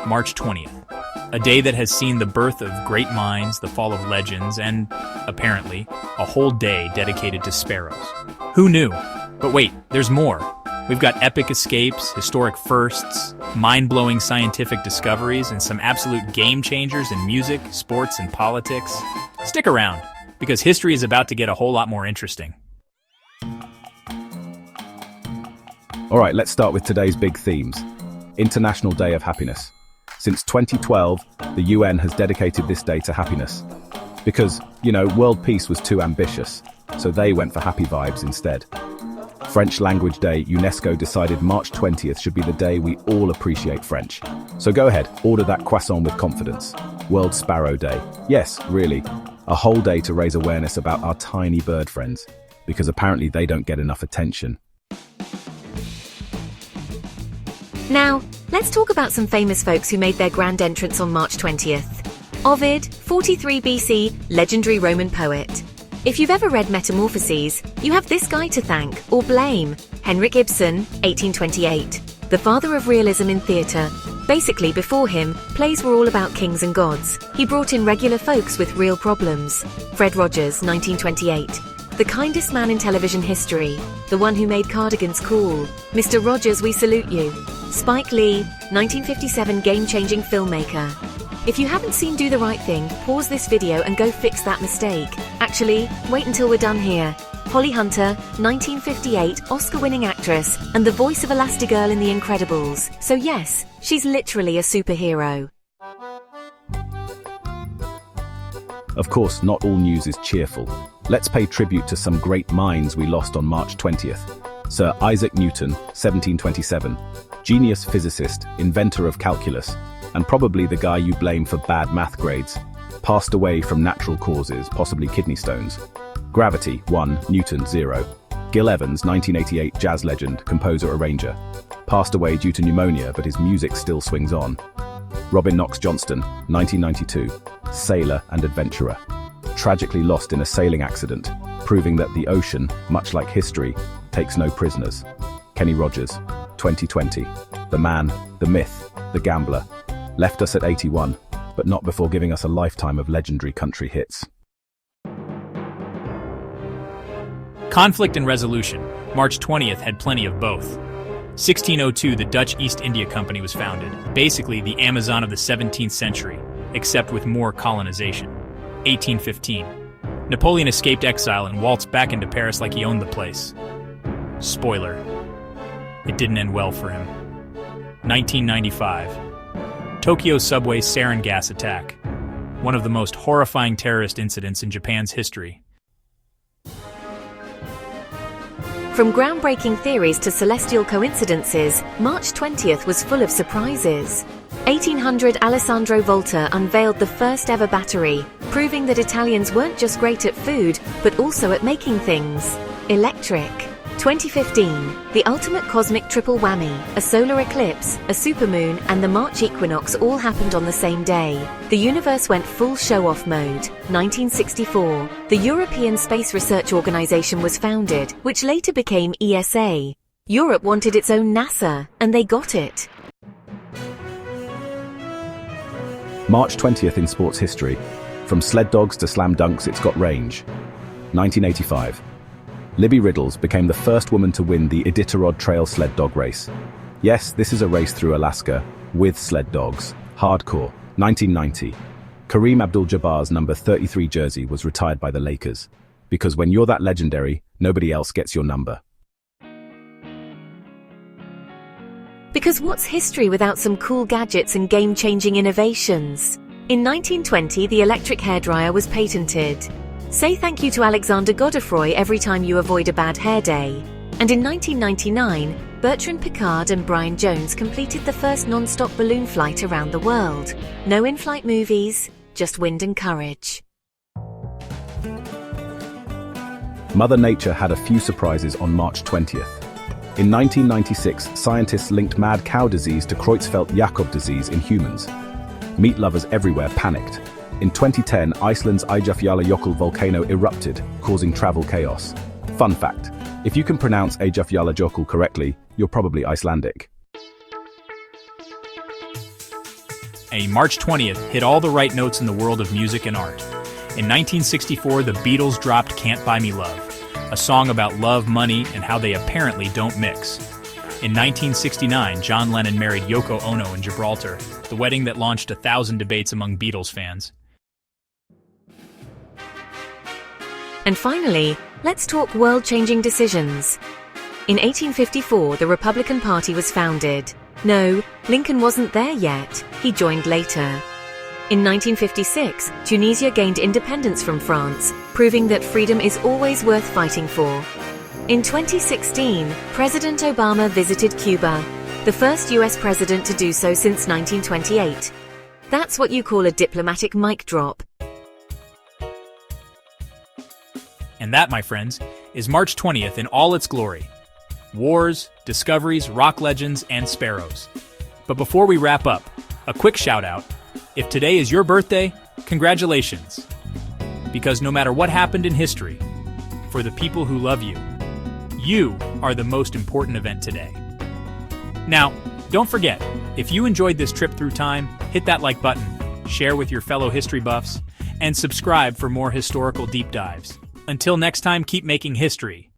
March 20th, a day that has seen the birth of great minds, the fall of legends, and, apparently, a whole day dedicated to sparrows. Who knew? But wait, there's more. We've got epic escapes, historic firsts, mind-blowing scientific discoveries, and some absolute game changers in music, sports, and politics. Stick around, because history is about to get a whole lot more interesting. All right, let's start with today's big themes. International Day of Happiness. Since 2012, the UN has dedicated this day to happiness. Because, world peace was too ambitious, so they went for happy vibes instead. French Language Day, UNESCO decided March 20th should be the day we all appreciate French. So go ahead, order that croissant with confidence. World Sparrow Day. Yes, really, a whole day to raise awareness about our tiny bird friends, because apparently they don't get enough attention. Now, let's talk about some famous folks who made their grand entrance on March 20th. Ovid, 43 BC, legendary Roman poet. If you've ever read Metamorphoses, you have this guy to thank, or blame. Henrik Ibsen, 1828. The father of realism in theatre. Basically, before him, plays were all about kings and gods. He brought in regular folks with real problems. Fred Rogers, 1928. The kindest man in television history. The one who made cardigans cool. Mr. Rogers, we salute you. Spike Lee, 1957 game-changing filmmaker. If you haven't seen Do the Right Thing, pause this video and go fix that mistake. Actually, wait until we're done here. Holly Hunter, 1958 Oscar-winning actress and the voice of Elastigirl in The Incredibles. So yes, she's literally a superhero. Of course, not all news is cheerful. Let's pay tribute to some great minds we lost on March 20th. Sir Isaac Newton, 1727. Genius physicist, inventor of calculus, and probably the guy you blame for bad math grades. Passed away from natural causes, possibly kidney stones. Gravity, 1, Newton, 0. Gil Evans, 1988 jazz legend, composer, arranger. Passed away due to pneumonia, but his music still swings on. Robin Knox Johnston, 1992, sailor and adventurer. Tragically lost in a sailing accident, proving that the ocean, much like history, takes no prisoners. Kenny Rogers, 2020, the man, the myth, the gambler. Left us at 81, but not before giving us a lifetime of legendary country hits. Conflict and resolution. March 20th had plenty of both. 1602, the Dutch East India Company was founded, basically the Amazon of the 17th century, except with more colonization. 1815. Napoleon escaped exile and waltzed back into Paris like he owned the place. Spoiler. It didn't end well for him. 1995. Tokyo subway sarin gas attack. One of the most horrifying terrorist incidents in Japan's history. From groundbreaking theories to celestial coincidences, March 20th was full of surprises. 1800, Alessandro Volta unveiled the first ever battery, proving that Italians weren't just great at food, but also at making things electric. 2015, the ultimate cosmic triple whammy, a solar eclipse, a supermoon, and the March equinox all happened on the same day. The universe went full show-off mode. 1964, the European Space Research Organization was founded, which later became ESA. Europe wanted its own NASA, and they got it. March 20th in sports history. From sled dogs to slam dunks, it's got range. 1985. Libby Riddles became the first woman to win the Iditarod Trail sled dog race. Yes, this is a race through Alaska, with sled dogs. Hardcore. 1990. Kareem Abdul-Jabbar's number 33 jersey was retired by the Lakers. Because when you're that legendary, nobody else gets your number. Because what's history without some cool gadgets and game-changing innovations? In 1920, the electric hairdryer was patented. Say thank you to Alexander Godefroy every time you avoid a bad hair day. And in 1999, Bertrand Piccard and Brian Jones completed the first non-stop balloon flight around the world. No in-flight movies, just wind and courage. Mother Nature had a few surprises on March 20th. In 1996, scientists linked mad cow disease to Creutzfeldt-Jakob disease in humans. Meat lovers everywhere panicked. In 2010, Iceland's Eyjafjallajökull volcano erupted, causing travel chaos. Fun fact, if you can pronounce Eyjafjallajökull correctly, you're probably Icelandic. March 20th hit all the right notes in the world of music and art. In 1964, the Beatles dropped Can't Buy Me Love, a song about love, money, and how they apparently don't mix. In 1969, John Lennon married Yoko Ono in Gibraltar, the wedding that launched 1,000 debates among Beatles fans. And finally, let's talk world-changing decisions. In 1854, the Republican Party was founded. No, Lincoln wasn't there yet. He joined later. In 1956, Tunisia gained independence from France, proving that freedom is always worth fighting for. In 2016, President Obama visited Cuba, the first US president to do so since 1928. That's what you call a diplomatic mic drop. And that, my friends, is March 20th in all its glory. Wars, discoveries, rock legends, and sparrows. But before we wrap up, a quick shout out. If today is your birthday, congratulations. Because no matter what happened in history, for the people who love you, you are the most important event today. Now, don't forget, if you enjoyed this trip through time, hit that like button, share with your fellow history buffs, and subscribe for more historical deep dives. Until next time, keep making history.